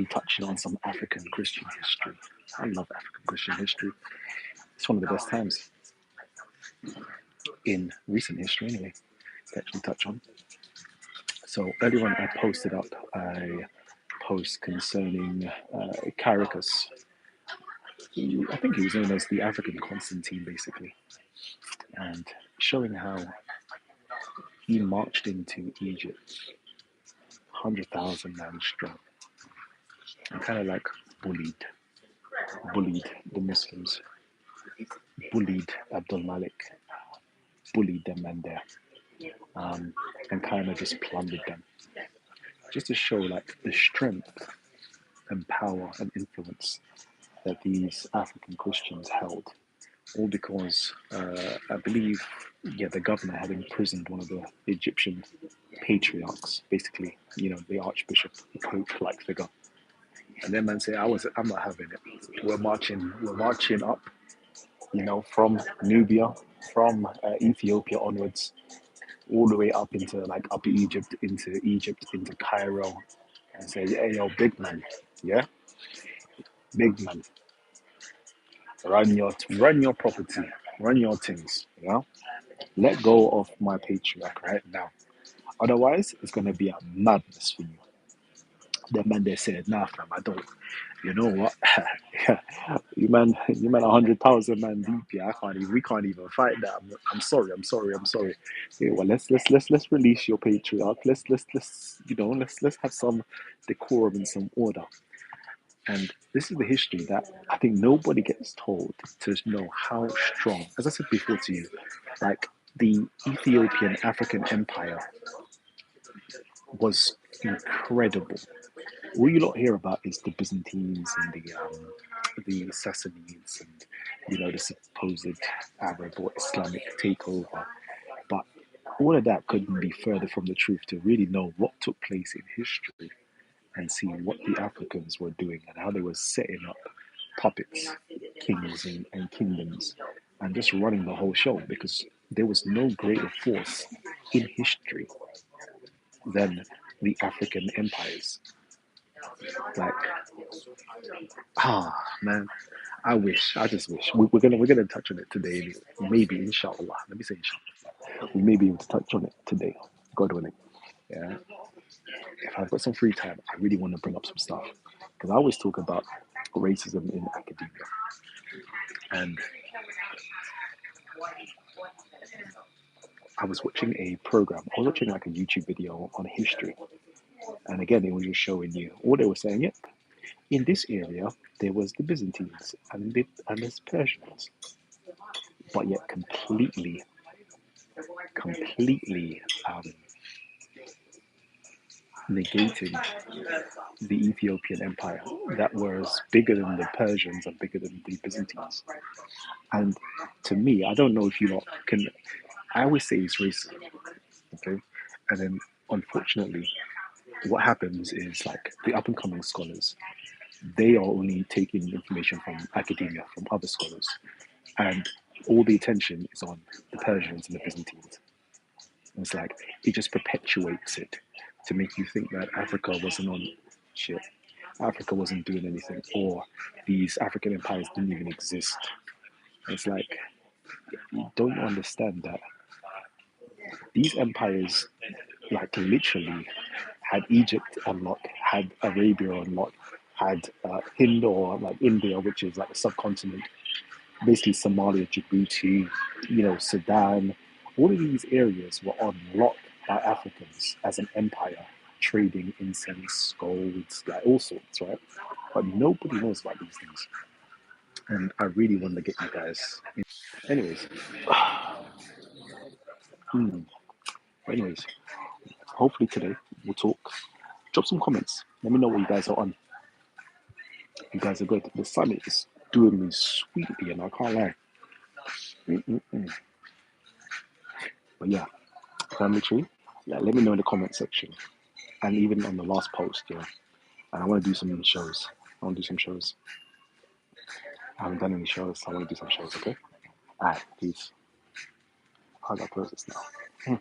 touching on some African Christian history. I love African Christian history. It's one of the best times in recent history, anyway, to actually touch on. So earlier on, I posted up a post concerning Caracas. I think he was known as the African Constantine, basically, and showing how he marched into Egypt, 100,000 men strong, and kind of like bullied the Muslims, bullied Abdul Malik, bullied them and there, and kind of just plundered them, just to show like the strength and power and influence that these African Christians held. All because I believe, the governor had imprisoned one of the Egyptian patriarchs, basically, the archbishop, the pope-like figure. And then man say, I'm not having it. We're marching up, from Nubia, from Ethiopia onwards, all the way up into like Upper Egypt, into Cairo, and say, hey, yo, big man, yeah, big man, run your property, run your things, let go of my patriarch right now. Otherwise, it's gonna be a madness for you. The man they said, nah, fam, I don't. You know what? you man, 100,000 man deep. Yeah, we can't even fight that. I'm sorry. Yeah, well, let's release your patriarch. Let's have some decorum and some order. And this is the history that I think nobody gets told to know how strong. As I said before to you, like the Ethiopian African Empire was incredible. All you lot hear about is the Byzantines and the Sassanids and the supposed Arab or Islamic takeover, but all of that couldn't be further from the truth to really know what took place in history and see what the Africans were doing and how they were setting up puppets, kings and kingdoms, and just running the whole show because there was no greater force in history than the African empires. Like, man, I just wish we're gonna touch on it today. Anyway. Maybe inshallah. Let me say inshallah. We may be able to touch on it today. God willing. Yeah. If I've got some free time, I really want to bring up some stuff because I always talk about racism in academia, and I was watching a program. I was watching like a YouTube video on history, and again, it was just showing you. All they were saying, yep, in this area there was the Byzantines and there's Persians, but yet completely negating the Ethiopian Empire that was bigger than the Persians and bigger than the Byzantines. And to me, I don't know if you lot can. I always say it's racism, okay? And then unfortunately, what happens is like the up and coming scholars, they are only taking information from academia, from other scholars, and all the attention is on the Persians and the Byzantines. And it's like it just perpetuates it to make you think that Africa wasn't on shit. Africa wasn't doing anything, or these African empires didn't even exist. And it's like, don't you understand that these empires, like literally, had Egypt on lock, had Arabia on lock, had Hind or like India, which is like a subcontinent, basically Somalia, Djibouti, Sudan. All of these areas were on lock by Africans as an empire, trading incense, golds, like all sorts, right? But nobody knows about these things. And I really want to get you guys. Anyways, anyways, hopefully today we'll talk. Drop some comments. Let me know what you guys are on. You guys are good. The sun is doing me sweetly, and I can't lie. But yeah, family tree. Yeah, let me know in the comment section, and even on the last post. Yeah, and I want to do some shows. I want to do some shows. I haven't done any shows. So I want to do some shows. Okay. Alright, peace. How do I close this now?